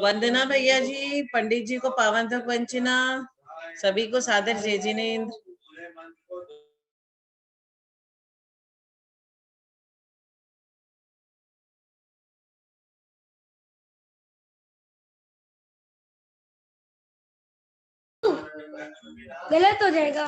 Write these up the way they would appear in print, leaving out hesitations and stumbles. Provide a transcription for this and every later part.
वंदना भैया जी, पंडित जी को पावन तक वंचना, सभी को सादर जय जिनेन्द्र। गलत हो जाएगा।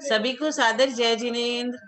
सभी को सादर जय जिनेन्द्र।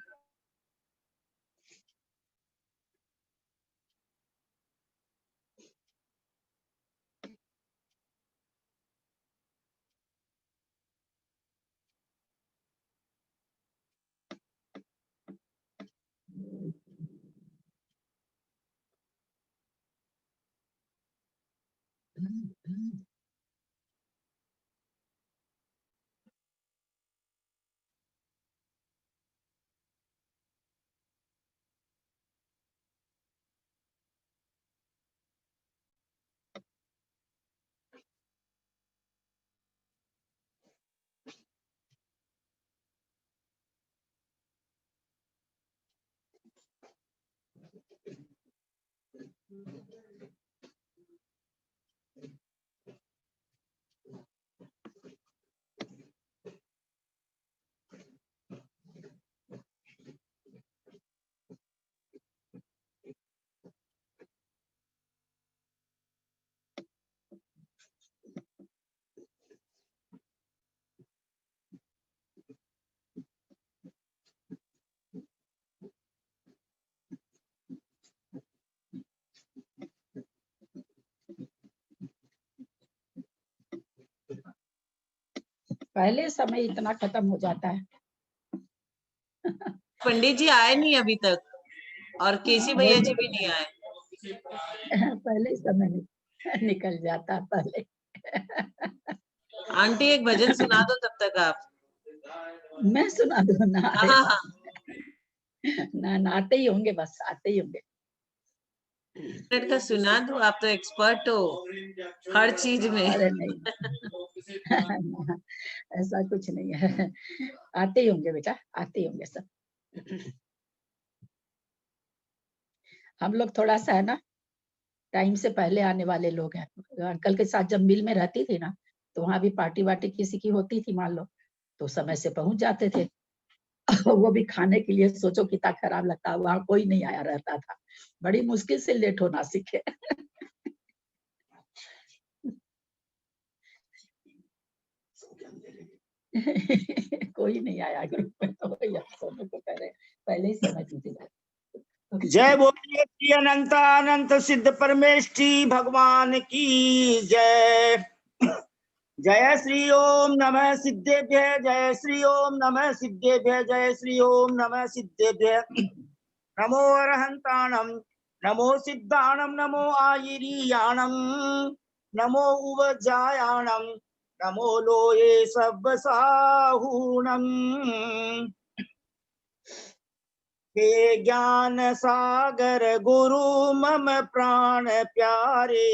पहले समय इतना खत्म हो जाता है। पंडित जी आए नहीं अभी तक, और केसी भैया जी भी नहीं आए। पहले समय निकल जाता पहले। आंटी एक भजन सुना दो तब तक आप। मैं सुना दूं ना? हाँ हाँ ना आते ही होंगे, बस आते ही होंगे। मिनट का सुना दो, आप तो एक्सपर्ट हो हर चीज में। अरे नहीं ऐसा कुछ नहीं है, आते ही होंगे बेटा, आते ही होंगे सब। हम लोग थोड़ा सा है ना, टाइम से पहले आने वाले लोग हैं। अंकल के साथ जब मिल में रहती थी ना, तो वहां भी पार्टी वार्टी किसी की होती थी मान लो, तो समय से पहुंच जाते थे। वो भी खाने के लिए सोचो कितना खराब लगता, वहां कोई नहीं आया रहता था, बड़ी मुश्किल से लेट होना सीखे। कोई नहीं आया ग्रुप में, तो सोनू को कह रहे पहले ही समय दीजिए। जय बोलिए श्री अनंत अनंत सिद्ध परमेष्ठी भगवान की जय। जय श्री ओम नमः सिद्धेभ्य, जय श्री ओम नमः सिद्धेभ्य, जय श्री ओम नमः सिद्धेभ्य। नमो अरहंताणम, नमो सिद्धाणम, नमो आयिरीयाणम, नमो उवजायाणम नमो लोये सब्बसाहूणम। हे ज्ञान सागर गुरु मम प्राण प्यारे,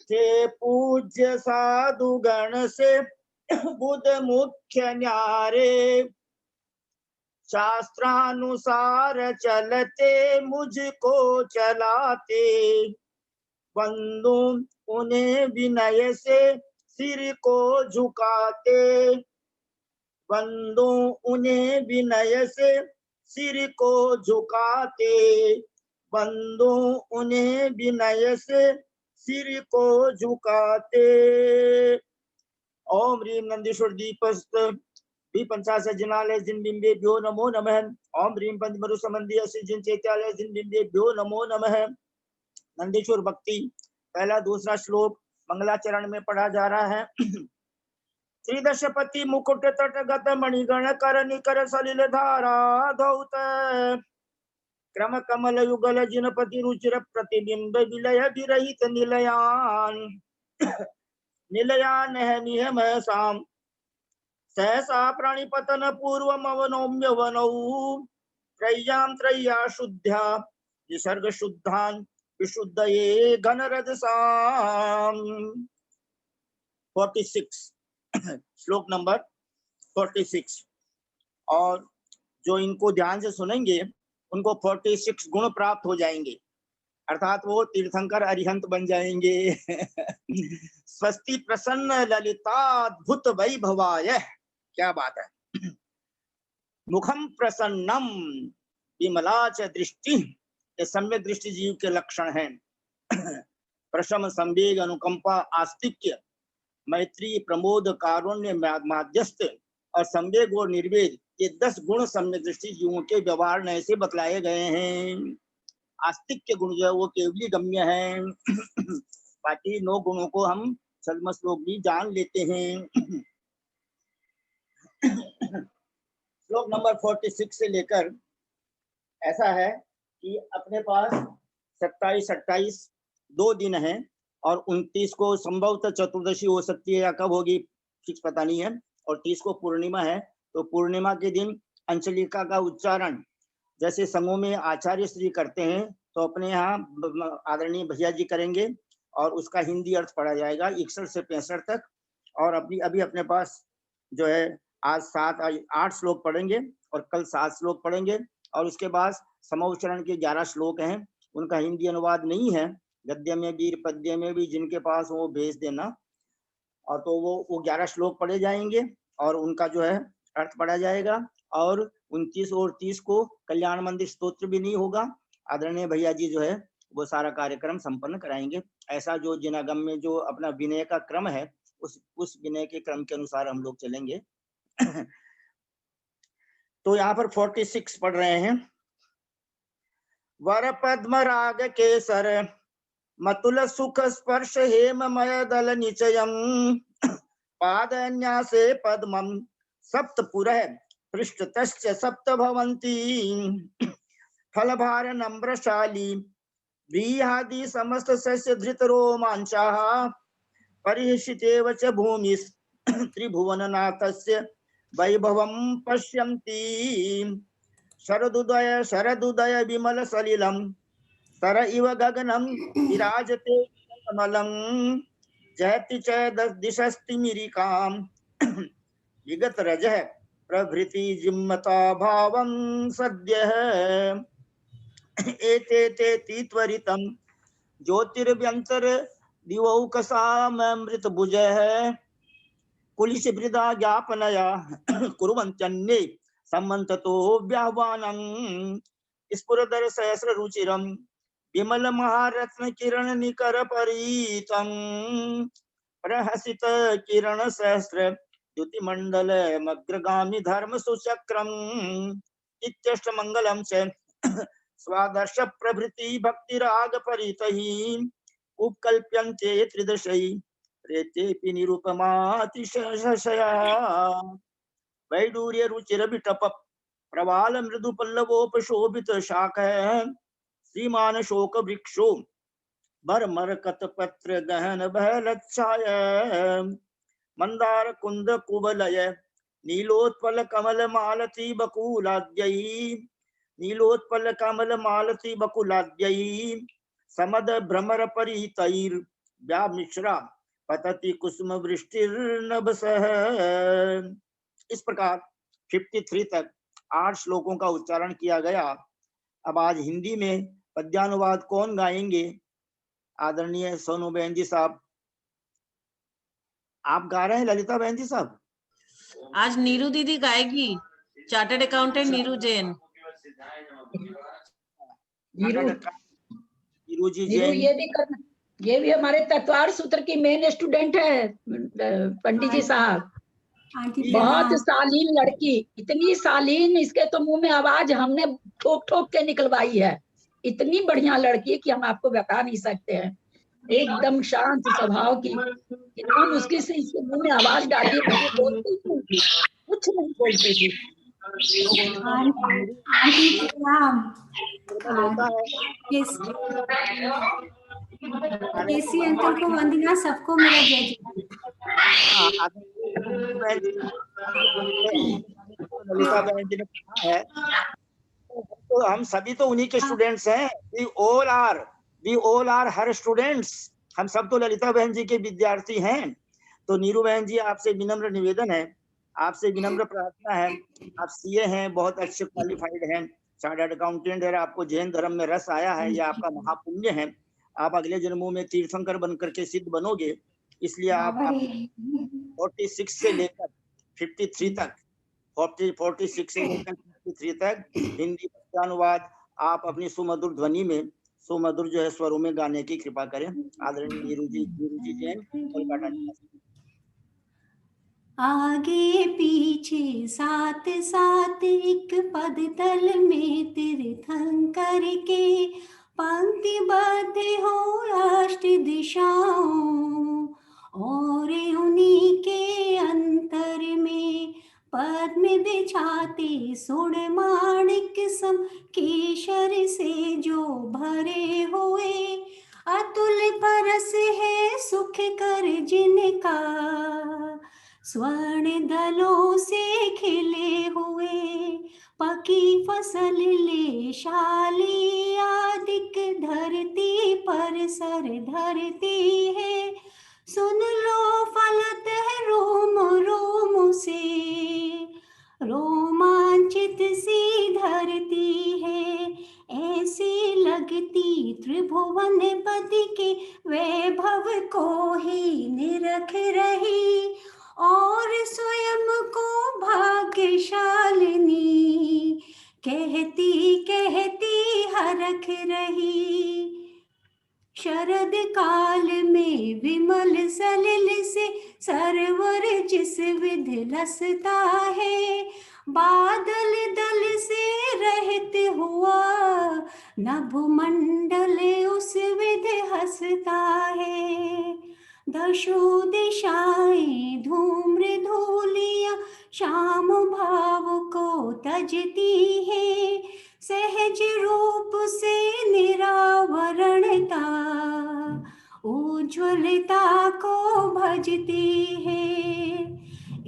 हे पूज्य साधु गण से बुध मुख्य न्यारे, शास्त्रानुसार चलते मुझको चलाते, बंदू उन्हें विनय से सिर को झुकाते, बंदू उन्हें विनय से सिर को झुकाते, बंदू उन्हें विनय से सिर को झुकाते। ओम ह्रीं नंदीश्वर दीपस्त पंचाश जिनालय जिन बिंबेभ्यो नमो नमः। ओम ह्रीं पंचमरु संबंधी असि जिन चैत्यालय जिन बिंबेभ्यो नमो नमः। नंदीश्वर भक्ति पहला दूसरा श्लोक मंगलाचरण में पढ़ा जा रहा है। त्रिदशपति मुकुट तटगत मणिगण कर निकर सलिल धारा धौत, क्रम कमल युगल जिनपति रुचिर प्रतिबिंब विलय विरहित निलयान, निलयान है नियम साम सहसा प्राणिपतन पूर्व मवनोम्य वनौ, त्रय्याम त्रय्या शुद्ध्या विसर्ग शुद्धान विशुद्धये घनरद साम। 46 श्लोक नंबर 46। और जो इनको ध्यान से सुनेंगे उनको 46 गुण प्राप्त हो जाएंगे, अर्थात वो तीर्थंकर अरिहंत बन जाएंगे। स्वस्ति प्रसन्न ललिताद्भुत वैभवाय, क्या बात है। मुखम प्रसन्नम विमला च दृष्टि, ये सम्यक दृष्टि जीव के लक्षण हैं। प्रशम संवेग अनुकंपा आस्तिक्य मैत्री प्रमोद कारुण्य माध्यस्थ और संवेग और निर्वेद, ये 10 गुण सम्यक दृष्टि जीवों के व्यवहार में ऐसे बतलाए गए हैं। आस्तिक्य गुण जो है वो केवली गम्य है, बाकी 9 गुणों को हम छद्म श्लोक भी जान लेते हैं। श्लोक नंबर 46 से लेकर ऐसा है कि अपने पास 27-28 2 दिन है और 29 को संभवतः चतुर्दशी हो सकती है या कब होगी फिक्स पता नहीं है, और 30 को पूर्णिमा है। तो पूर्णिमा के दिन अंचलिका का उच्चारण जैसे संघों में आचार्य श्री करते हैं तो अपने यहाँ आदरणीय भैया जी करेंगे और उसका हिंदी अर्थ पढ़ा जाएगा 61 से 65 तक। और अभी अपने पास जो है आज 7-8 श्लोक पढ़ेंगे और कल 7 श्लोक पढ़ेंगे, और उसके बाद समोच्चरण के 11 श्लोक हैं, उनका हिंदी अनुवाद नहीं है, गद्य में भी पद्य में भी जिनके पास वो भेज देना। और तो वो 11 श्लोक पढ़े जाएंगे और उनका जो है अर्थ पढ़ा जाएगा। और 29 और 30 को कल्याण मंदिर स्तोत्र भी नहीं होगा, आदरणीय भैया जी जो है वो सारा कार्यक्रम संपन्न कराएंगे। ऐसा जो जिनागम में जो अपना विनय का क्रम है उस विनय के क्रम के अनुसार हम लोग चलेंगे। तो यहाँ पर 46 पढ़ रहे हैं। वर पद्म राग केसर मतुल सुख स्पर्श हेममय दल निचयम, पादन्यासे पद्मम सप्तपुरः पृष्ठतश्च सप्त भवन्ति, फलभार नम्रशाली व्रीहादि समस्त सस्य धृत रोमांचाः, परिहर्षितेव च भूमिस् त्रिभुवननाथस्य वैभवं पश्यन्ति, शरदुदय विमल सलिलं सर इव गगनं विराजते कमलं, जयति च दिशस्तिमिरिकां विगत रजः प्रभृति जिम्मता भावं सद्यः, एते तीत्वरितं ज्योतिर्व्यंतर दिवौकसामृत भुजः, कुलिश वृदा ज्ञापनया कुर्वन्त्यन्ये सम्मन्ततो व्याह्वानं, स्फुरदर सहस्र रुचिरं विमल महारत्न किरण निकर परीतं, प्रहसित किरण सहस्र द्युति मंडल मग्रगामी धर्म सुचक्रम, इत्यष्ट मंगलम च स्वादर्श प्रभृति भक्ति राग परितहि, उपकल्प्यन्ते त्रिदशै प्रेतेपि निरुपमातिशयशया, वैडूर्य रुचिर विटप प्रवाल मृदु पल्लवोपशोभित शाख, श्रीमान शोक वृक्षो बर मरकत पत्र गहन बहलच्छाय मंदार कुंद कुवलय नीलोत्पल कमल मालती बकुलाद्ययी नीलोत्पल कमल मालती बकुलाद्ययी समद भ्रमर परितैर व्यामिश्रा पतति कुसुम वृष्टिर्नभसः। इस प्रकार 53 तक 8 श्लोकों का उच्चारण किया गया। अब आज हिंदी में पद्यानुवाद कौन गाएंगे? आदरणीय सोनू बहन जी साहब, आप गा रहे हैं ललिता बहन जी साहब? आज नीरू दीदी गाएगी, चार्टर्ड अकाउंटेंट नीरू जैन। नीरू नीरू जी नीरू जैन, ये भी करना, ये भी हमारे तत्वार सूत्र की मेन स्टूडेंट है पंडित जी साहब। बहुत शालीन लड़की, इतनी शालीन, इसके तो मुंह में आवाज हमने ठोक ठोक के निकलवाई है। इतनी बढ़िया लड़की कि हम आपको बता नहीं सकते हैं। एकदम शांत स्वभाव की, इतना मुश्किल से इसके मुंह में आवाज डाली, बोलती थी, कुछ नहीं बोलती थी। केसी अंकल को वंदना, सबको मेरा जय जय। ललिता बहन जी ने कहा है तो हम सभी तो उन्हीं के स्टूडेंट्स हैं। We all are her students. हम सब तो ललिता बहन जी के विद्यार्थी हैं। तो नीरू बहन जी, आपसे विनम्र निवेदन है, आपसे विनम्र प्रार्थना है। आप सीए हैं, बहुत अच्छे क्वालिफाइड हैं, चार्टर्ड अकाउंटेंट है, आपको जैन धर्म में रस आया है, यह आपका महापुण्य है। आप अगले जन्मों में तीर्थंकर बनकर के सिद्ध बनोगे। इसलिए आप 46 से लेकर 53 तक 46 से लेकर 53 तक हिंदी अनुवाद आप अपनी सुमधुर ध्वनि में, सुमधुर जो है स्वरों में गाने की कृपा करें। आदरणीय नीरू जी जैन, कोलकाता। आगे पीछे साथ साथ एक पद तल में तीर्थंकर के पंक्तिबद्ध हो अष्ट दिशाओं, और उन्हीं के अंतर में पद्म बिछाते सुण माणिक सम केशर से जो भरे हुए, अतुल परस है सुख कर जिनका, स्वर्ण दलों से खिले हुए, पकी फसल ले शाली आदिक धरती पर सर धरती है। सुन लो फलत है रोम रोम से, रोमांचित सी धरती है, ऐसी लगती त्रिभुवन पति के वैभव को ही निरख रही, और स्वयं को भाग्यशालिनी कहती कहती हरख रही। शरद काल में विमल सलिल से सरवर जिस विध लसता है, बादल दल से रहित हुआ नभमंडल उस विध हंसता है। दशो दिशाएं धूम्र धूलियां श्याम भाव को तजती है, सहज रूप से निरावरणता उज्ज्वलता को भजती है।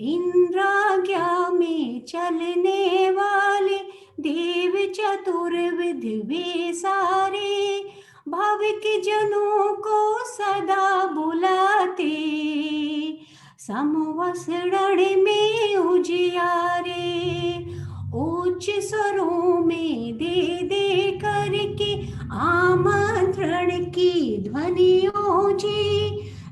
इंद्राज्ञा में चलने वाले देव चतुर्विध वे सारे, भाविक जनों को सदा बुलाते समवसरण में उजियारे। उच्च स्वरों में दे दे करके आमंत्रण की ध्वनियों जी,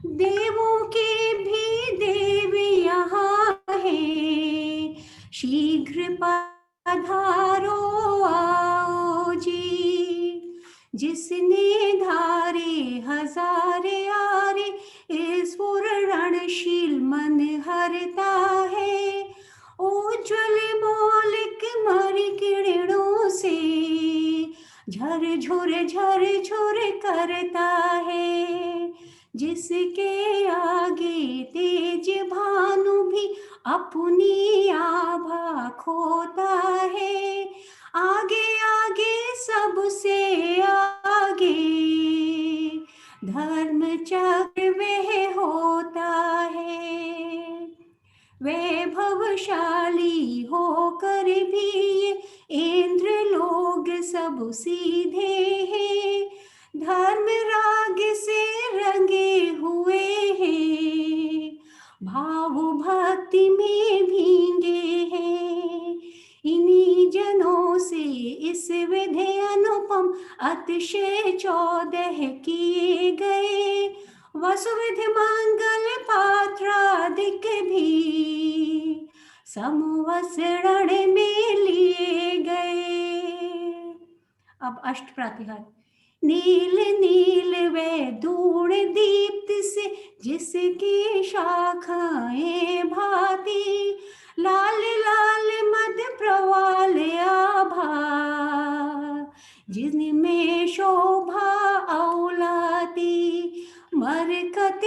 देवों के भी देव यहाँ है, शीघ्र पधारो आओ जी। जिसने धारे हजारे आरे स्फुरणशील मन हरता है, उज्ज्वल मौलिक मरि किरणों से झरझुर करता है। जिसके आगे तेज भानु भी अपनी आभा खोता है, आगे आगे सबसे आगे धर्म चक्र वह होता है, वैभवशाली होकर भी ये इंद्र लोग सब सीधे हैं, धर्म राग से रंगे हुए हैं, भाव भक्ति में भींगे हैं। इन्हीं जनों से इस विधि अनुपम अतिशय 14 किए गए, वसुविधि मंगल पात्रादिक भी समवसरण में लिए गए। अब अष्ट प्रातिहार। नील नील वे दूर दीप्त से जिसकी शाखाएं भाती, लाल लाल मद प्रवाल आभा जिनमें शोभा औलाती, मरकत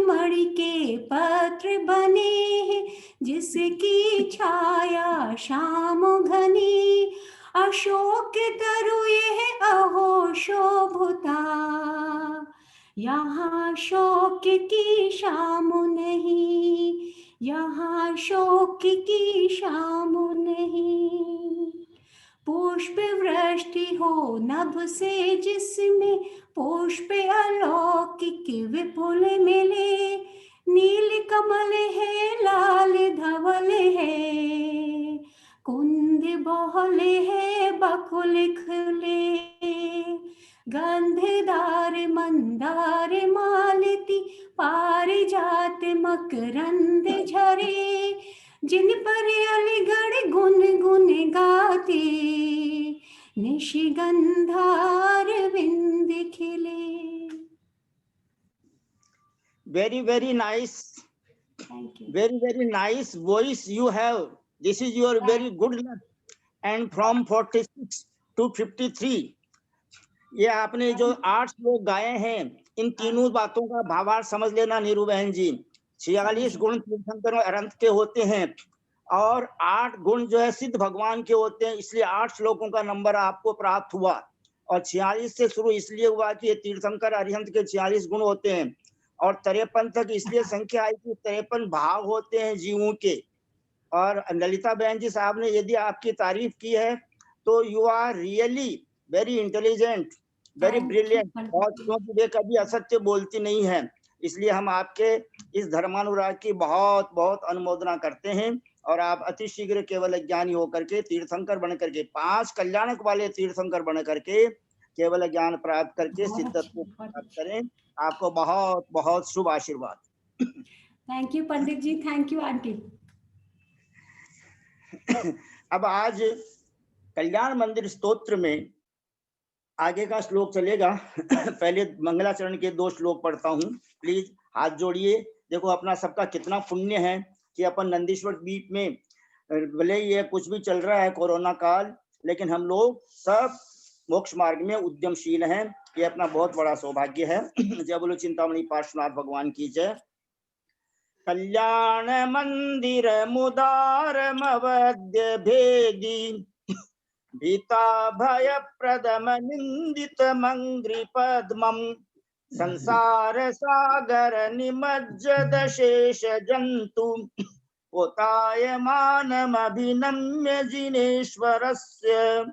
मणि के पत्र बने हैं, जिसकी छाया शाम घनी, अशोक तरु यह अहो शोभता, यहाँ शोक की शाम नहीं, यहाँ शोक की शाम नहीं। पुष्प वृष्टि हो नभ से जिसमें, पुष्प अलौकिक विपुल मिले, नील कमल है लाल धवल है, कुंद बहुल है बकुल खुले, गंधदार मंदार मालती, पारिजात मकरंद झरे, जिन पर अलीगढ़ गुन गुन गाते, निशिगंधार विंद खिले। Very nice. Thank you. Very nice voice you have. This is your very good luck. And from 46 to 53, ये आपने जो 8 श्लोक गाए हैं, इन तीनों बातों का भावार्थ समझ लेना नीरू बहन जी। 46 गुण तीर्थंकर और अरंत के होते हैं और 8 गुण जो है सिद्ध भगवान के होते हैं, इसलिए 8 श्लोकों का नंबर आपको प्राप्त हुआ। और 46 से शुरू इसलिए हुआ कि ये तीर्थंकर अरिहंत के 46 गुण होते हैं और 53 तक इसलिए संख्या आई कि 53 भाव होते हैं जीवों के। और ललिता बहन जी साहब ने यदि आपकी तारीफ की है तो you are really very intelligent, very brilliant. और क्योंकि वे कभी असत्य बोलती नहीं है, इसलिए हम आपके इस धर्मानुराग की बहुत बहुत अनुमोदना करते हैं। और आप अति शीघ्र केवल ज्ञानी होकर के तीर्थंकर बन करके 5 कल्याणक वाले तीर्थंकर बन करके केवल ज्ञान प्राप्त करके सिद्धत्व प्राप्त करें। आपको बहुत बहुत शुभ आशीर्वाद। Thank you pandit ji, thank you aunty. अब आज कल्याण मंदिर स्तोत्र में आगे का श्लोक चलेगा। पहले मंगलाचरण के 2 श्लोक पढ़ता हूँ, प्लीज हाथ जोड़िए। देखो अपना सबका कितना पुण्य है कि अपन नंदीश्वर द्वीप में, भले ये कुछ भी चल रहा है कोरोना काल, लेकिन हम लोग सब मोक्ष मार्ग में उद्यमशील हैं। ये अपना बहुत बड़ा सौभाग्य है। जय बोलो चिंतामणि पार्श्वनाथ भगवान की जय। कल्याण मंदिर मुदार मवद्य भेदी, भीता भय प्रदम निंदित मंग्री पद्मम, संसार सागर निमज्जद शेष जंतु, पोताय मानम अभिनम्य जिनेश्वरस्य,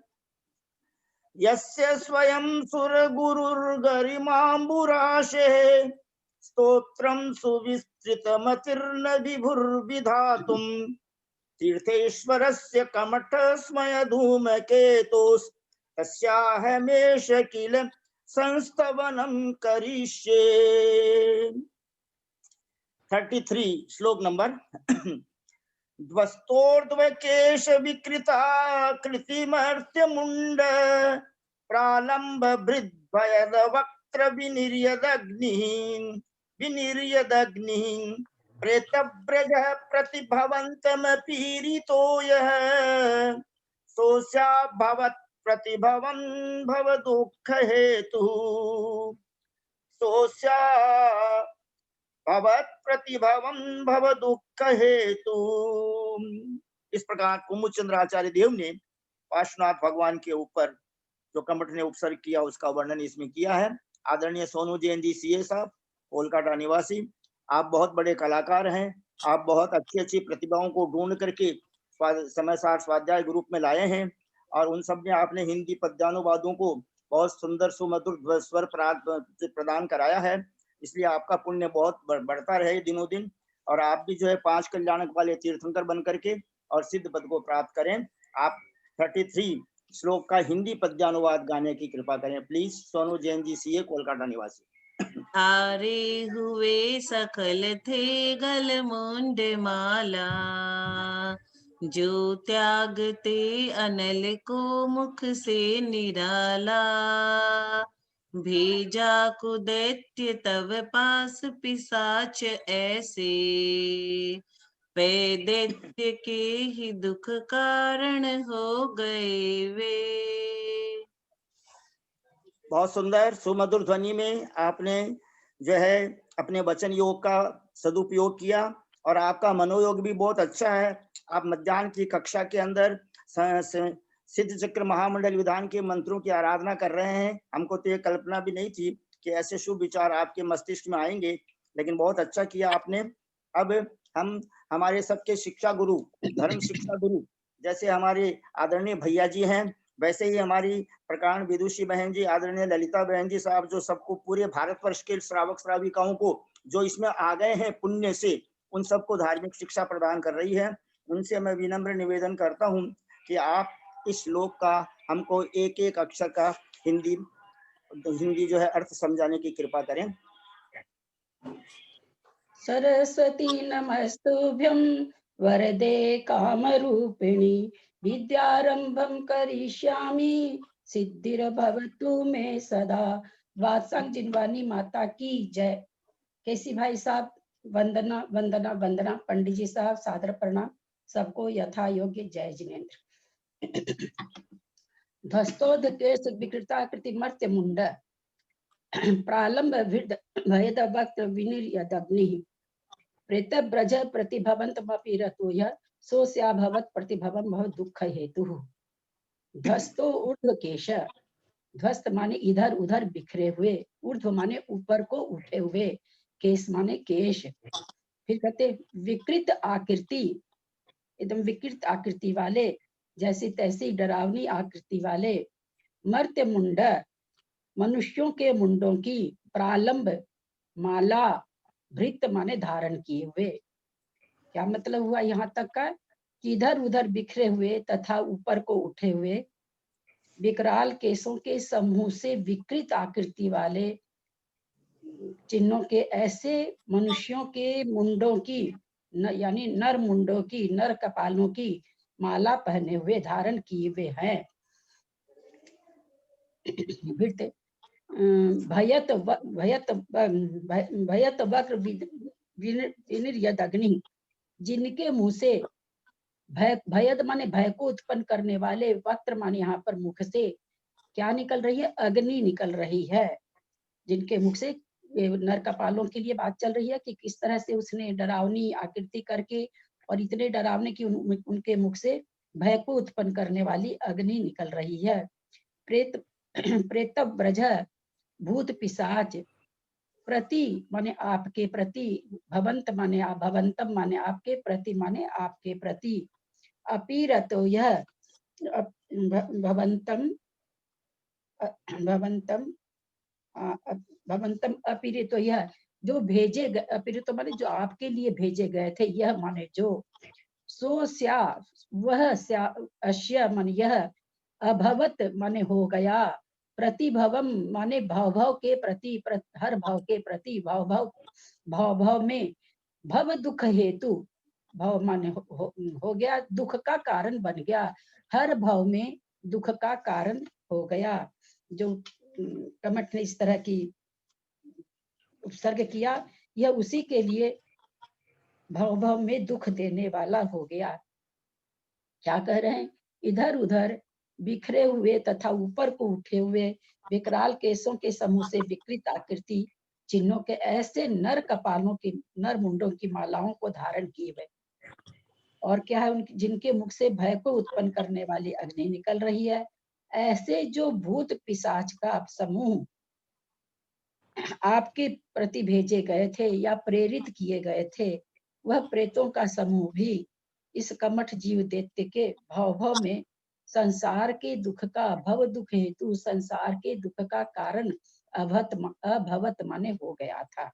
यस्य स्वयं सुर गुरुर्गरिमाम्बुराशे, स्तोत्रं सुविस्तृतमतिर्न विभुर्विधातुम्, तीर्थेश्वरस्य कमठस्मय धूमकेतुस्, तस्याहमेष किल संस्तवनं करिष्ये। 33 श्लोक नंबर। ध्वस्तोर्ध्वकेश विकृता कृतिमर्त्य मुंड, प्रालंब भृद्भयद वक्त्र विनिर्यदग्निः, प्रेतव्रज प्रतिभवन्तमपीरितो यः, सोऽस्या भवत् प्रतिभवं भव दुःख हेतु, सोऽस्या भवत् प्रतिभवं भव दुःख हेतु। इस प्रकार कुमुदचंद्र आचार्य देव ने पार्श्वनाथ भगवान के ऊपर जो कमठ ने उपसर्ग किया उसका वर्णन इसमें किया है। आदरणीय सोनू जैन जी सीए साहब, कोलकाता निवासी, आप बहुत बड़े कलाकार हैं। आप बहुत अच्छी अच्छी प्रतिभाओं को ढूंढ करके समय सार स्वाध्याय ग्रुप में लाए हैं और उन सब में आपने हिंदी पद्यानुवादों को बहुत सुंदर सुमधुर स्वर प्रदान कराया है। इसलिए आपका पुण्य बहुत बढ़ता रहे दिनों दिन और आप भी जो है 5 कल्याणक वाले तीर्थंकर बन करके और सिद्ध पद को प्राप्त करें। आप 33 श्लोक का हिंदी पद्यानुवाद गाने की कृपा करें प्लीज। सोनू जैन जी सीए, कोलकाता निवासी। हारे हुए सकल थे गल मुंड माला, जो त्यागते अनल को मुख से निराला, भेजा को दैत्य तव पास पिशाच ऐसे, पे दैत्य के ही दुख कारण हो गए वे। बहुत सुंदर सुमधुर ध्वनि में आपने जो है अपने वचन योग का सदुपयोग किया और आपका मनोयोग भी बहुत अच्छा है। आप मध्याह्न की कक्षा के अंदर सिद्ध चक्र महामंडल विधान के मंत्रों की आराधना कर रहे हैं। हमको तो ये कल्पना भी नहीं थी कि ऐसे शुभ विचार आपके मस्तिष्क में आएंगे, लेकिन बहुत अच्छा किया आपने। अब हम हमारे सबके शिक्षा गुरु, धर्म शिक्षा गुरु जैसे हमारे आदरणीय भैया जी हैं, वैसे ही हमारी प्रकांड विदुषी बहन जी, आदरणीय ललिता बहन जी साहब, जो सबको पूरे भारतवर्ष के श्रावक श्राविकाओं को जो इसमें आ गए हैं पुण्य से, उन सबको धार्मिक शिक्षा प्रदान कर रही है। उनसे मैं विनम्र निवेदन करता हूं कि आप इस श्लोक का हमको एक एक अक्षर का हिंदी जो है अर्थ समझाने की कृपा करें। सरस्वती नमस्तुभ्यं वरदे कामरूपिणी, विद्यारंभं करिष्यामि सिद्धिर्भवतु मे सदा। वात्संग जिनवानी माता की जय। केसी भाई साहब वंदना वंदना वंदना। पंडित जी साहब सादर प्रणाम। सबको यथा योग्य जय जिनेन्द्र। ध्वस्तोध केश विकृताकृति मर्त्य मुंड, प्रालंब भयद वक्त विनिर्यदग्नि, प्रेत ब्रज प्रतिभवन्तमपि रतो यः, सो स्याभवत् प्रतिभवं भव दुःख हेतुः। ध्वस्तो ऊर्ध्व केश, ध्वस्त माने इधर उधर बिखरे हुए, ऊर्ध्व माने ऊपर को उठे हुए, केश माने केश। फिर कहते विकृत आकृति, एकदम विकृत आकृति वाले, जैसी तैसी डरावनी आकृति वाले। मर्त्य मुंड, मनुष्यों के मुंडों की। प्रालंब माला, भृत माने धारण किए हुए। क्या मतलब हुआ यहाँ तक का कि इधर उधर बिखरे हुए तथा ऊपर को उठे हुए, विकराल केशों के समूह से विकृत आकृति वाले चिन्हों के ऐसे मनुष्यों के मुंडों की यानी नर मुंडों की, नर कपालों की माला पहने हुए, धारण किए हुए हैं। भयत वक्र विनिर्यदग्नि, जिनके मुंह से भयद माने भय को उत्पन्न करने वाले, वक्र माने यहाँ पर मुख से क्या निकल रही है? अग्नि निकल रही है। जिनके मुख से, नर कपालों के लिए बात चल रही है कि किस तरह से उसने डरावनी आकृति करके और इतने डरावने कि उनके मुख से भय को उत्पन्न करने वाली अग्नि निकल रही है। प्रेत ब्रज, भूत पिशाच, प्रति माने आपके प्रति, भवंत माने आप, भवंतम माने आपके, प्रति माने आपके प्रति, अपीरतो यह, भवंतम अपीरितो यह, जो भेजे गए, अपीरितो माने जो आपके लिए भेजे गए थे, यह माने जो, सो स्या वह, स्या अश्य माने यह, अभवत माने हो गया, प्रतिभवम माने भाव भाव के प्रति, हर भाव के प्रति, भाव भाव में, भव दुख हेतु, भाव माने हो गया, दुख का कारण बन गया, हर भाव में दुख का कारण हो गया। जो कमठ ने इस तरह की उपसर्ग किया, यह उसी के लिए भाव भाव में दुख देने वाला हो गया। क्या कह रहे हैं? इधर उधर बिखरे हुए तथा ऊपर को उठे हुए विकराल केशों के समूह से विकृत आकृति चिन्हों के ऐसे नर कपालों की, नर मुंडों की मालाओं को धारण किए हुए। और क्या है? जिनके मुख से भय को उत्पन्न करने वाली अग्नि निकल रही है। ऐसे जो भूत पिशाच का समूह आपके प्रति भेजे गए थे या प्रेरित किए गए थे, वह प्रेतों का समूह भी इस कमठ जीव दैत्य के भव में संसार के दुख का भव दुख हेतु संसार के दुख का कारण अभवत माने हो गया था।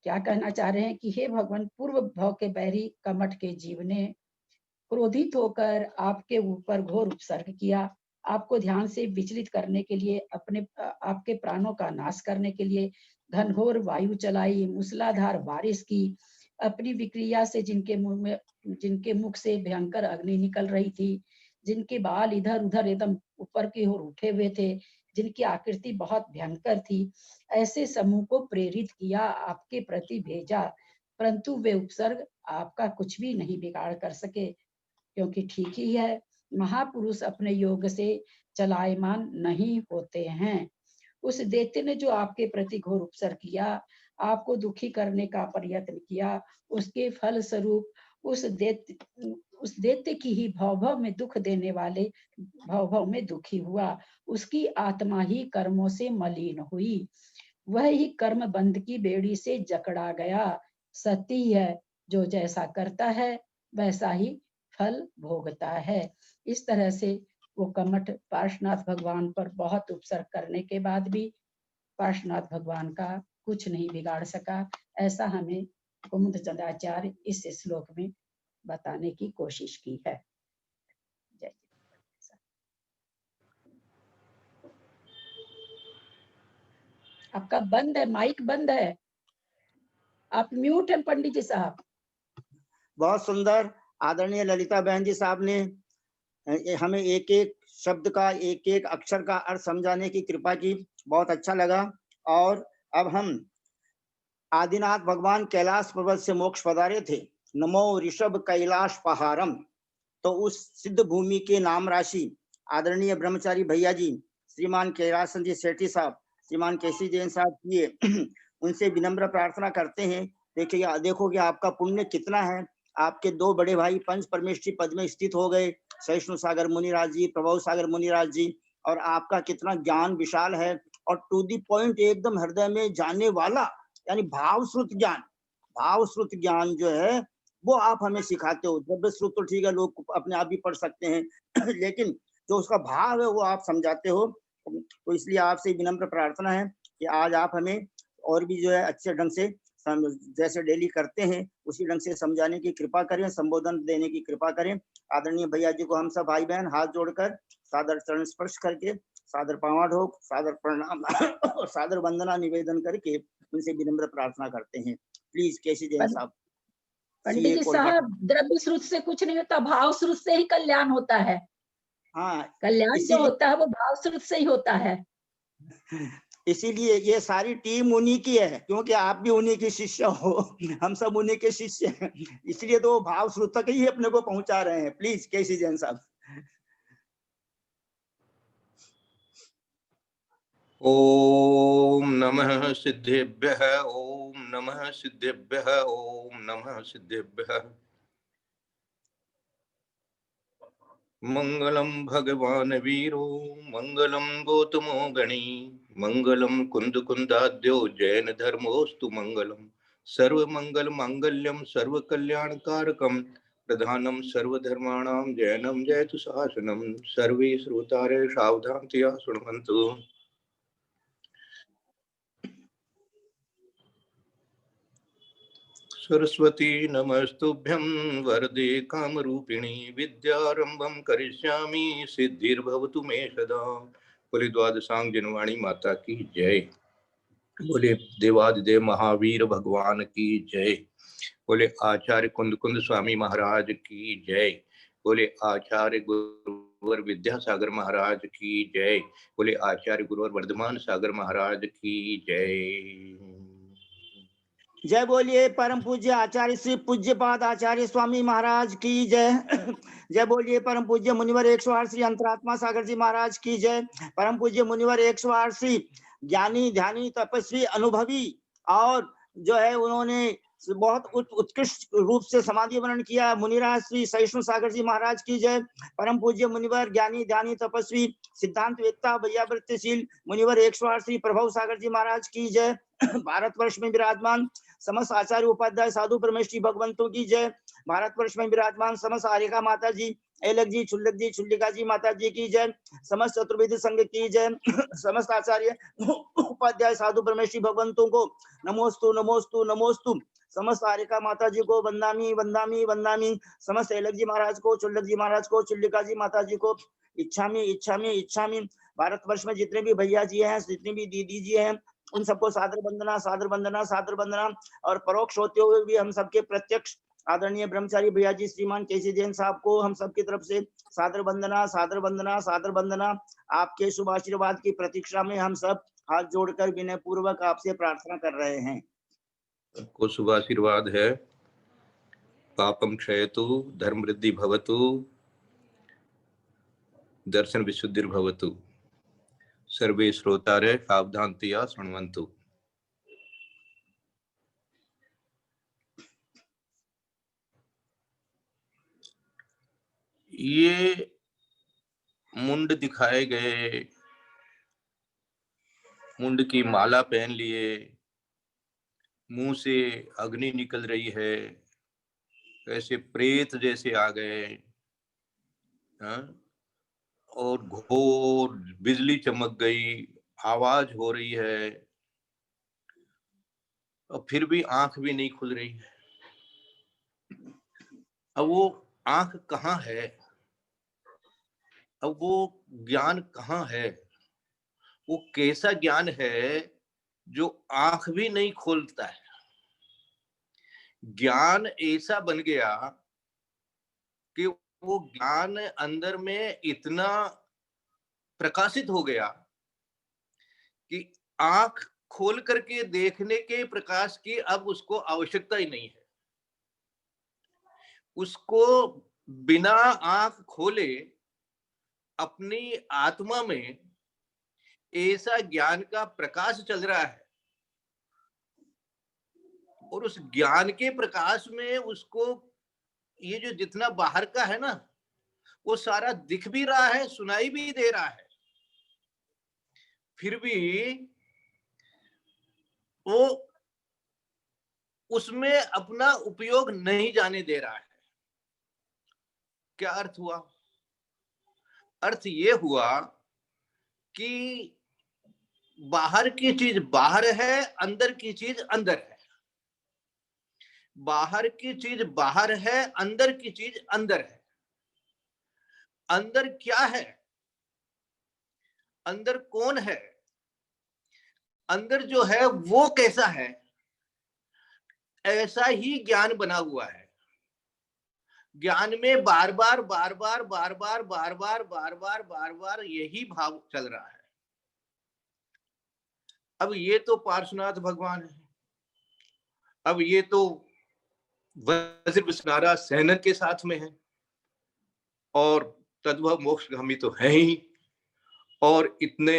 क्या कहना चाह रहे हैं कि हे भगवान, पूर्व भव के बैरी कमठ के जीव ने क्रोधित होकर आपके ऊपर घोर उपसर्ग किया, आपको ध्यान से विचलित करने के लिए, आपके प्राणों का नाश करने के लिए घनघोर वायु चलाई, मूसलाधार बारिश की, अपनी विक्रिया से जिनके मुख से भयंकर अग्नि निकल रही थी, जिनके बाल इधर उधर एकदम ऊपर की ओर उठे हुए थे, जिनकी आकृति बहुत भयंकर थी, ऐसे समूह को प्रेरित किया, आपके प्रति भेजा, परंतु वे उपसर्ग आपका कुछ भी नहीं बिगाड़ कर सके, क्योंकि ठीक ही है, महापुरुष अपने योग से चलायमान नहीं होते हैं। उस दैत्य ने जो आपके प्रति घोर उपसर्ग किया, आपको दुखी करने का प्रयत्न किया, उसके फल स्वरूप उस दैत्य की ही भव में दुख देने वाले भव में दुखी हुआ, उसकी आत्मा ही कर्मों से मलिन हुई, वह ही कर्म बंध की बेड़ी से जकड़ा गया। सत्य है, जो जैसा करता है वैसा ही फल भोगता है। इस तरह से वो कमठ पार्श्वनाथ भगवान पर बहुत उपसर्ग करने के बाद भी पार्श्वनाथ भगवान का कुछ नहीं बिगाड़ सका। ऐसा हमें कुमुद चंद्राचार्य इस श्लोक में बताने की कोशिश की है। जय। आपका बंद है, माइक बंद है, आप म्यूट हैं पंडित जी साहब। बहुत सुंदर आदरणीय ललिता बहन जी साहब ने हमें एक एक शब्द का, एक एक अक्षर का अर्थ समझाने की कृपा की, बहुत अच्छा लगा। और अब हम आदिनाथ भगवान कैलाश पर्वत से मोक्ष पधारे थे, नमो ऋषभ कैलाश पहारम, तो उस सिद्ध भूमि के नाम राशि आदरणीय ब्रह्मचारी भैया जी, श्रीमान कैलाश जी सेठी साहब, श्रीमान केसी जैन साहब किए, उनसे विनम्र प्रार्थना करते हैं। देखोगे आपका पुण्य कितना है। आपके दो बड़े भाई पंच परमेष्ठी पद में स्थित हो गए, सहिष्णु सागर मुनिराज जी, प्रभु सागर मुनिराज जी, और आपका कितना ज्ञान विशाल है और टू दी पॉइंट एकदम हृदय में जाने वाला, यानी भावश्रुत ज्ञान जो है वो आप हमें सिखाते हो। द्रव्य श्रुत तो ठीक है, लोग अपने आप भी पढ़ सकते हैं लेकिन जो उसका भाव है वो आप समझाते हो। तो इसलिए आपसे विनम्र प्रार्थना है कि आज आप हमें और भी जो है अच्छे ढंग से जैसे डेली करते हैं उसी ढंग से समझाने की कृपा करें, संबोधन देने की कृपा करें। आदरणीय भैया जी को हम सब भाई बहन हाथ जोड़कर सादर चरण स्पर्श करके सादर पांवाढोक, सादर प्रणाम और सादर वंदना निवेदन करके उनसे विनम्र प्रार्थना करते हैं। प्लीज केसी जैन साहब। पंडित जी साहब, द्रव्य स्रोत से कुछ नहीं होता, भाव स्रोत से ही कल्याण होता है। हाँ, कल्याण जो होता है वो भाव स्रोत से ही होता है। इसीलिए ये सारी टीम उन्हीं की है, क्योंकि आप भी उन्हीं के शिष्य हो, हम सब उन्हीं के शिष्य हैं, इसलिए तो भाव स्रोत तक ही अपने को पहुंचा रहे हैं। प्लीज केसी जैन साहब। ओम नमः सिद्धेभ्यः, ओम नमः सिद्धेभ्यः, ओम नमः सिद्धेभ्यः। मंगलम भगवान वीरो, मंगलम गौतमो गणी, मंगलम कुंद कुंदाद्यो जैन धर्मोस्तु मंगलम। सर्व मंगल मांगल्यम सर्व कल्याण कारकम प्रधानम सर्वधर्माणां जैनम जयतु शासनम। सर्वे श्रोतारे सावधानतया शृण्वन्तु। सरस्वती नमस्तुभ्यं वरदे कामरूपिणी, विद्यारंभं करिष्यामि सिद्धिर्भवतु मे सदा। बोले द्वादशांग जनवाणी माता की जय। बोले देवादिदेव महावीर भगवान की जय। बोले आचार्य कुंद कुंद स्वामी महाराज की जय। बोले आचार्य गुरुवर विद्यासागर महाराज की जय। बोले आचार्य गुरुवर वर्धमान सागर महाराज की जय। जय बोलिए परम पूज्य आचार्य श्री पूज्यपाद आचार्य स्वामी महाराज की जय। जय बोलिए परम पूज्य मुनिवर 108 श्री अंतरात्मा सागर जी महाराज की जय। परम पूज्य मुनिवर 108 श्री ज्ञानी ध्यानी तपस्वी अनुभवी और जो है उन्होंने बहुत उत्कृष्ट रूप से समाधि वर्णन किया। मुनिराज श्री सहिष्णु सागर जी महाराज की जय। परम पूज्य मुनिवर ज्ञानी ध्यानी तपस्वी सिद्धांत वेत्ता वैयावृत्तिशील मुनिवर 108 श्री प्रभु सागर जी महाराज की जय। भारतवर्ष में विराजमान समस्त आचार्य उपाध्याय साधु परमेश्वरी भगवंतों की जय। भारतवर्ष में विराजमान समस्त आर्यका माता जी, एलक जी, छुल्लक जी, छुल्लिका जी माता जी की जय। समस्त चतुर्वेदी संघ की जय। समस्त आचार्य उपाध्याय साधु परमेश्वरी भगवंतों को नमोस्तु नमोस्तु नमोस्तु। समस्त आर्यका माता जी को वंदामी वंदामी वंदामी। समस्त एलक जी महाराज को, चुल्लक जी महाराज को, चुल्लिका जी माता जी को इच्छामी इच्छामी इच्छामी। भारतवर्ष में जितने भी भैया जी हैं, जितनी भी दीदी जी हैं, उन सबको सादर वंदना सादर वंदना सादर वंदना। और परोक्ष होते हुए भी हम सबके प्रत्यक्ष आदरणीय ब्रह्मचारी भैया जी श्रीमान केसी जैन साहब को हम सबकी तरफ से सादर वंदना सादर वंदना सादर वंदना। आपके शुभ आशीर्वाद की प्रतीक्षा में हम सब हाथ जोड़कर विनय पूर्वक आपसे प्रार्थना कर रहे हैं। को शुभ आशीर्वाद है। पापम क्षयतु, धर्म वृद्धि भवतु, दर्शन विशुद्धिर्भवतु। सर्वे श्रोतारे सावधानतया शृण्वन्तु। ये मुंड दिखाए गए, मुंड की माला पहन लिए, मुंह से अग्नि निकल रही है, ऐसे प्रेत जैसे आ गए, और घोर बिजली चमक गई, आवाज हो रही है, और फिर भी आंख भी नहीं खुल रही है। अब वो आंख कहाँ है? अब वो ज्ञान कहाँ है? वो कैसा ज्ञान है जो आंख भी नहीं खोलता है? ज्ञान ऐसा बन गया कि वो ज्ञान अंदर में इतना प्रकाशित हो गया कि आंख खोल करके देखने के प्रकाश की अब उसको आवश्यकता ही नहीं है। उसको बिना आंख खोले अपनी आत्मा में ऐसा ज्ञान का प्रकाश चल रहा है, और उस ज्ञान के प्रकाश में उसको ये जो जितना बाहर का है ना, वो सारा दिख भी रहा है, सुनाई भी दे रहा है, फिर भी वो उसमें अपना उपयोग नहीं जाने दे रहा है। क्या अर्थ हुआ? अर्थ ये हुआ कि बाहर की चीज बाहर है, अंदर की चीज अंदर है। बाहर की चीज बाहर है, अंदर की चीज अंदर है। अंदर क्या है? अंदर कौन है? अंदर जो है वो कैसा है? ऐसा ही ज्ञान बना हुआ है। ज्ञान में बार बार बार बार बार बार बार बार बार बार बार बार यही भाव चल रहा है। अब ये तो पार्श्वनाथ भगवान है, अब ये तो वज्र विस्नारा सेनन के साथ में है, और तद्भव मोक्षगामी तो है ही, और इतने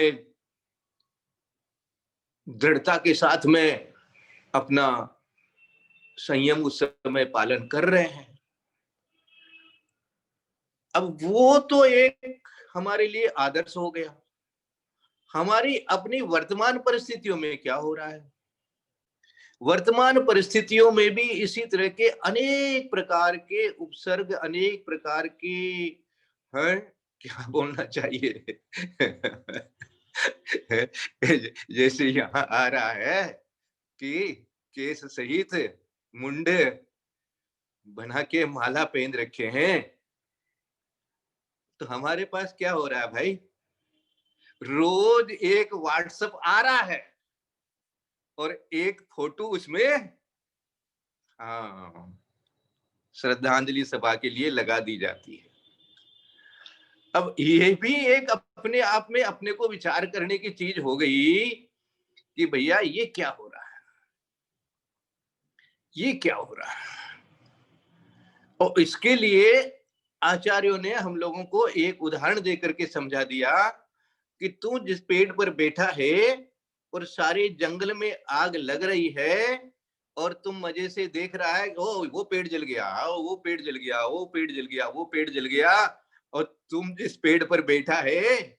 दृढ़ता के साथ में अपना संयम उस समय पालन कर रहे हैं। अब वो तो एक हमारे लिए आदर्श हो गया। हमारी अपनी वर्तमान परिस्थितियों में क्या हो रहा है? वर्तमान परिस्थितियों में भी इसी तरह के अनेक प्रकार के उपसर्ग, अनेक प्रकार के हैं, क्या बोलना चाहिए जैसे यहाँ आ रहा है कि केस सहित मुंडे बना के माला पहन रखे हैं, तो हमारे पास क्या हो रहा है भाई? रोज एक व्हाट्सएप आ रहा है और एक फोटो उसमें श्रद्धांजलि सभा के लिए लगा दी जाती है। अब ये भी एक अपने आप में अपने को विचार करने की चीज हो गई कि भैया ये क्या हो रहा है, ये क्या हो रहा है। और इसके लिए आचार्यों ने हम लोगों को एक उदाहरण देकर के समझा दिया कि तू जिस पेड़ पर बैठा है और सारे जंगल में आग लग रही है, और तुम मजे से देख रहा है, ओ वो पेड़ जल गया, वो पेड़ जल गया, वो पेड़ जल गया, वो पेड़ जल गया, और तुम जिस पेड़ पर बैठा है,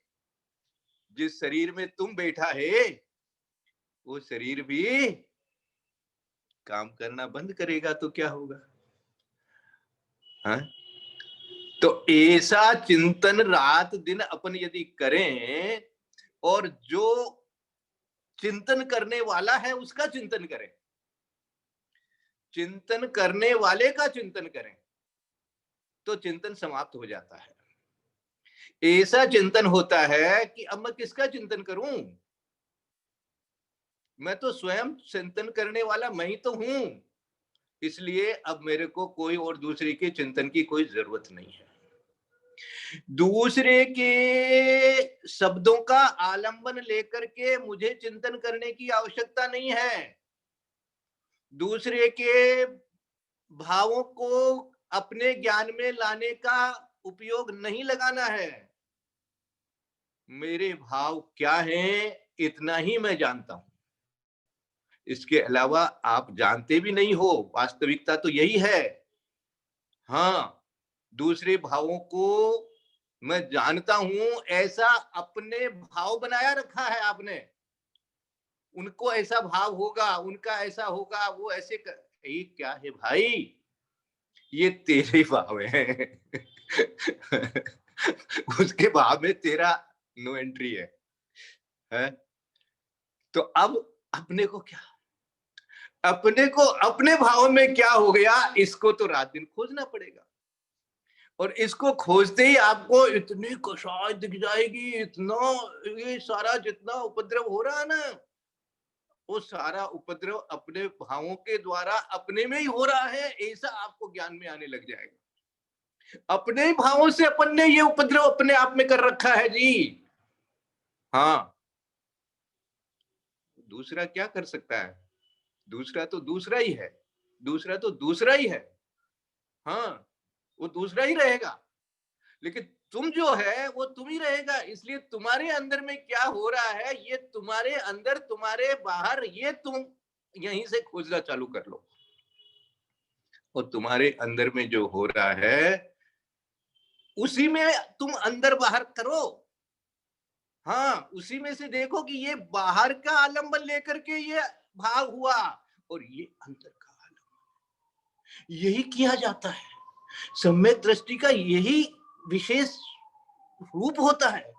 जिस शरीर में तुम बैठा है, वो शरीर भी काम करना बंद करेगा तो क्या होगा? हाँ? तो ऐसा चिंतन रात दिन अपन यदि करें, और जो चिंतन करने वाला है उसका चिंतन करें, चिंतन करने वाले का चिंतन करें, तो चिंतन समाप्त हो जाता है। ऐसा चिंतन होता है कि अब मैं किसका चिंतन करूं? मैं तो स्वयं चिंतन करने वाला मैं ही तो हूं, इसलिए अब मेरे को कोई और दूसरे के चिंतन की कोई जरूरत नहीं है। दूसरे के शब्दों का आलंबन लेकर के मुझे चिंतन करने की आवश्यकता नहीं है। दूसरे के भावों को अपने ज्ञान में लाने का उपयोग नहीं लगाना है। मेरे भाव क्या हैं इतना ही मैं जानता हूं, इसके अलावा आप जानते भी नहीं हो। वास्तविकता तो यही है। हाँ, दूसरे भावों को मैं जानता हूं, ऐसा अपने भाव बनाया रखा है आपने। उनको ऐसा भाव होगा, उनका ऐसा होगा, वो ऐसे ये क्या है भाई? ये तेरे भाव हैं। उसके भाव में तेरा नो एंट्री है? तो अब अपने को क्या, अपने को अपने भाव में क्या हो गया, इसको तो रात दिन खोजना पड़ेगा। और इसको खोजते ही आपको इतनी कषाय दिख जाएगी, इतना ये सारा जितना उपद्रव हो रहा है ना, वो सारा उपद्रव अपने भावों के द्वारा अपने में ही हो रहा है, ऐसा आपको ज्ञान में आने लग जाएगा। अपने ही भावों से अपन ने ये उपद्रव अपने आप में कर रखा है जी। हाँ, दूसरा क्या कर सकता है? दूसरा तो दूसरा ही है, दूसरा तो दूसरा ही है। हाँ, वो दूसरा ही रहेगा, लेकिन तुम जो है वो तुम ही रहेगा। इसलिए तुम्हारे अंदर में क्या हो रहा है, ये तुम्हारे अंदर तुम्हारे बाहर, ये तुम यहीं से खोजना चालू कर लो। और तुम्हारे अंदर में जो हो रहा है उसी में तुम अंदर बाहर करो। हाँ, उसी में से देखो कि ये बाहर का आलंबन लेकर के ये भाव हुआ, और ये अंदर का आलंबन। यही किया जाता है। सम्यक दृष्टि का यही विशेष रूप होता है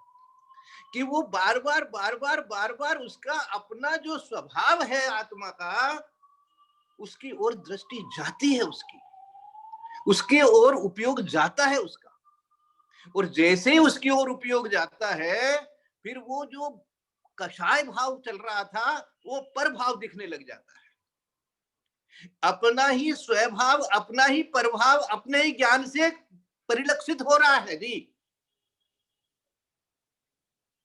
कि वो बार बार उसका अपना जो स्वभाव है आत्मा का, उसकी ओर दृष्टि जाती है, उसके ओर उपयोग जाता है उसका। और जैसे ही उसकी ओर उपयोग जाता है, फिर वो जो कषाय भाव चल रहा था वो पर भाव दिखने लग जाता है। अपना ही स्वभाव, अपना ही प्रभाव अपने ही ज्ञान से परिलक्षित हो रहा है जी।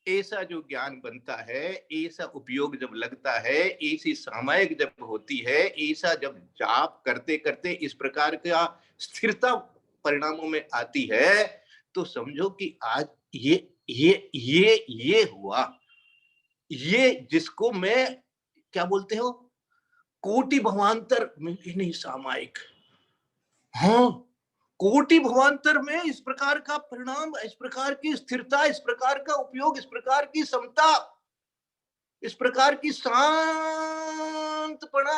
ऐसा जो ज्ञान बनता है, ऐसा उपयोग जब लगता है, ऐसी सामायिक जब होती है, ऐसा जब जाप करते करते इस प्रकार का स्थिरता परिणामों में आती है, तो समझो कि आज ये हुआ, ये जिसको मैं क्या बोलते हो, कोटि भवांतर मिले नहीं सामायिक। हाँ, कोटि भवांतर में इस प्रकार का परिणाम, इस प्रकार की स्थिरता, इस प्रकार का उपयोग, इस प्रकार की समता, इस प्रकार की शांतपना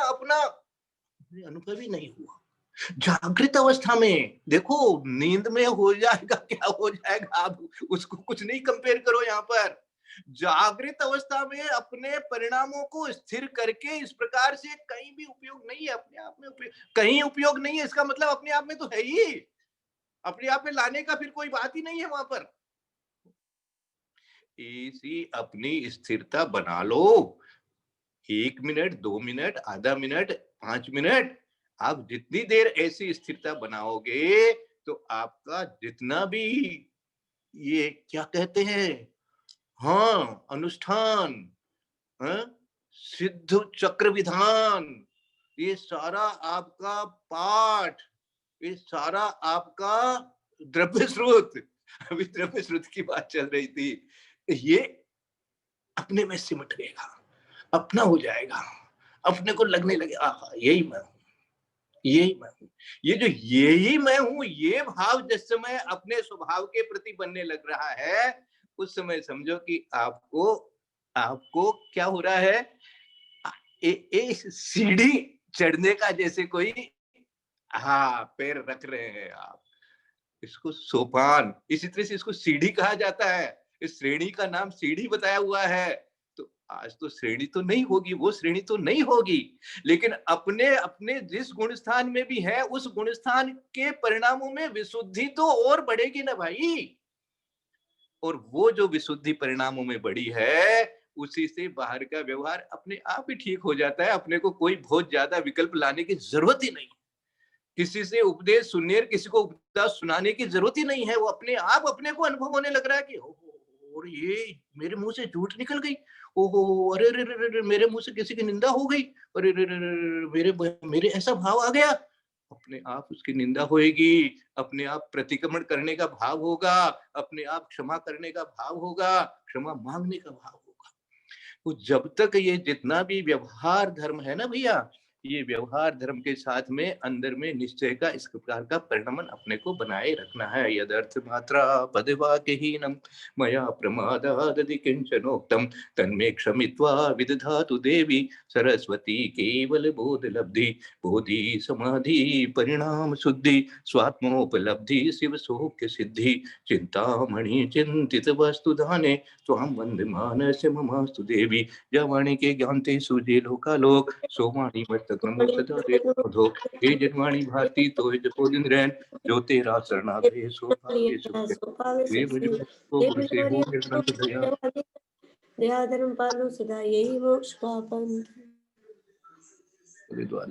अपना अनुभव ही नहीं हुआ। जागृत अवस्था में देखो, नींद में हो जाएगा क्या हो जाएगा, आप उसको कुछ नहीं कंपेयर करो। यहाँ पर जागृत अवस्था में अपने परिणामों को स्थिर करके इस प्रकार से कहीं भी उपयोग नहीं है, अपने आप में कहीं उपयोग नहीं है, इसका मतलब अपने आप में तो है ही, अपने आप में लाने का फिर कोई बात ही नहीं है वहां पर। ऐसी अपनी स्थिरता बना लो, 1 मिनट, 2 मिनट, आधा मिनट, 5 मिनट, आप जितनी देर ऐसी स्थिरता बनाओगे तो आपका जितना भी ये क्या कहते हैं, हाँ, अनुष्ठान, हाँ, सिद्ध चक्र विधान, ये सारा आपका पाठ, ये सारा आपका द्रव्य स्रोत, अभी द्रव्य स्रोत की बात चल रही थी, ये अपने में सिमट गएगा, अपना हो जाएगा। अपने को लगने लगे आहा यही मैं हूँ, यही मैं हूँ। ये जो यही मैं हूँ, ये भाव जिस समय अपने स्वभाव के प्रति बनने लग रहा है, उस समय समझो कि आपको क्या हो रहा है, सीढ़ी चढ़ने का जैसे कोई पैर रख रहे हैं आप, इसको सोपान, इसी तरह से इसको सीढ़ी कहा जाता है। इस श्रेणी का नाम सीढ़ी बताया हुआ है। तो आज तो श्रेणी तो नहीं होगी, वो श्रेणी तो नहीं होगी, लेकिन अपने अपने जिस गुण स्थान में भी है, उस गुण स्थान के परिणामों में विशुद्धि तो और बढ़ेगी ना भाई। और वो जो विशुद्धि परिणामों में बढ़ी है, उसी से बाहर का व्यवहार अपने आप ही ठीक हो जाता है। अपने को कोई बहुत ज्यादा विकल्प लाने की जरूरत ही नहीं, किसी से उपदेश सुनने और किसी को उपदेश सुनाने की जरूरत ही नहीं है। वो अपने आप अपने को अनुभव होने लग रहा है कि और ये मेरे मुंह से झूठ निकल गई, ओहो अरे रे रे रे, मेरे मुंह से किसी की निंदा हो गई, अरे रे रे रे, मेरे ऐसा भाव आ गया। अपने आप उसकी निंदा होएगी, अपने आप प्रतिक्रमण करने का भाव होगा, अपने आप क्षमा करने का भाव होगा, क्षमा मांगने का भाव होगा। तो जब तक ये जितना भी व्यवहार धर्म है ना भैया, ये व्यवहार धर्म के साथ में अंदर में निश्चय का इस प्रकार का परिणमन अपने को बनाए रखना है। यदर्थ मात्रा पदवाक्यहीनम मया प्रमादादि किंचनोक्तम तन्मे क्षमित्वा विदधातु देवी सरस्वती केवल बोध लब्धि बोधि समाधि परिणाम शुद्धि स्वात्मोपलब्धि शिव सौख्य सिद्धि चिंतामणि चिंतित वस्तु दाने त्वां वंदे मानस्य ममास्तु देवी जवाणी के ज्ञानते सुजे लोकालोक सोमाणी मस्तकमो सदा देवधो हे जन्माणी भारती तो जपो दिन रैन जो तेरा शरणागत है सो पावे सुख वे मुझको गुरु से हो निर्णय दया दया धर्म पालो सदा यही मोक्ष का पंथ। द्वार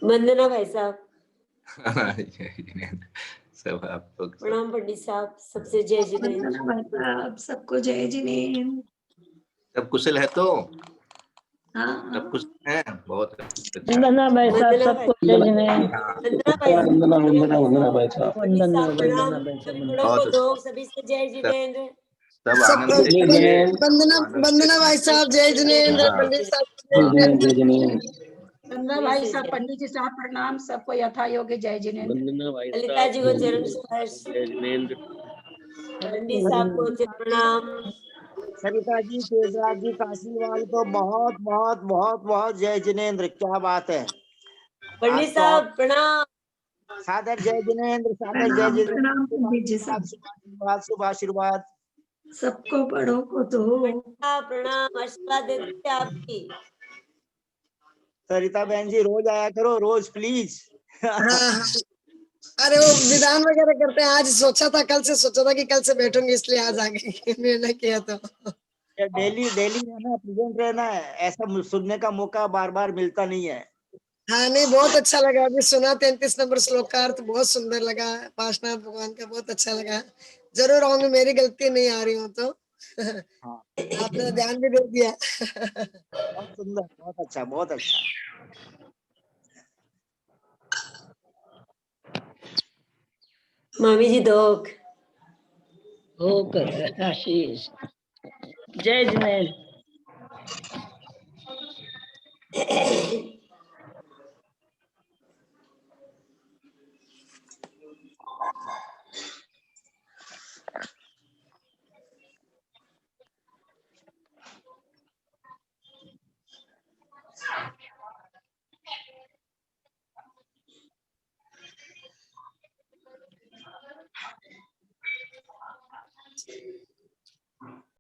वंदना भाई साहब। सब आप लोग प्रणाम पंडित साहब, सबसे जय जिनेंद्र। सबको जय जिनेंद्र। सब कुशल है तो हाँ सब कुशल है, बहुत अच्छा। वंदना भाई साहब सबको जय जिनेंद्र। वंदना भाई साहब, वंदना भाई साहब वंदना प्रणाम, बहुत दो सभी से जय जिनेंद्र। सब आनंद से जिए, वंदना भाई साहब जय जिनेंद्र। हाँ। पंडित साहब जय जिनेंद्र। वंदना भाई सब पंडित जी साहब प्रणाम, सबको यथा योग्य जय जिनेंद्र। ललिता जी को चरण स्पर्श, पंडित साहब को प्रणाम। सरिता जी, तेजराज जी, काशीवाल को बहुत बहुत बहुत बहुत जय जिनेंद्र। क्या बात है। पंडित साहब प्रणाम। सादर जय जिनेंद्र, सादर जय जिनेंद्र। प्रणाम पंडित जी साहब, आशीर्वाद शुभ आशीर्वाद सबको बड़ों को दो। प्रणाम, आशीर्वाद देते हैं आपकी। सरिता बहन जी रोज आया करो, रोज प्लीज। अरे वो विधान वगैरह करते हैं। आज सोचा था, कल से सोचा था कि कल से बैठूंगी, इसलिए आज आगे निर्णय किया। तो डेली डेली रहना, प्रेजेंट रहना है, ऐसा सुनने का मौका बार बार मिलता नहीं है। हाँ नहीं, बहुत अच्छा लगा। अभी सुना 33 नंबर श्लोक का अर्थ, बहुत सुंदर लगा। पार्श्वनाथ भगवान का बहुत अच्छा लगा। जरूर आऊंगी, मेरी गलती नहीं आ रही हूँ तो। आपने ध्यान भी दे दिया। बहुत सुंदर, बहुत अच्छा, बहुत अच्छा। मामी जी दोक होकर आशीष जय जिनेंद्र।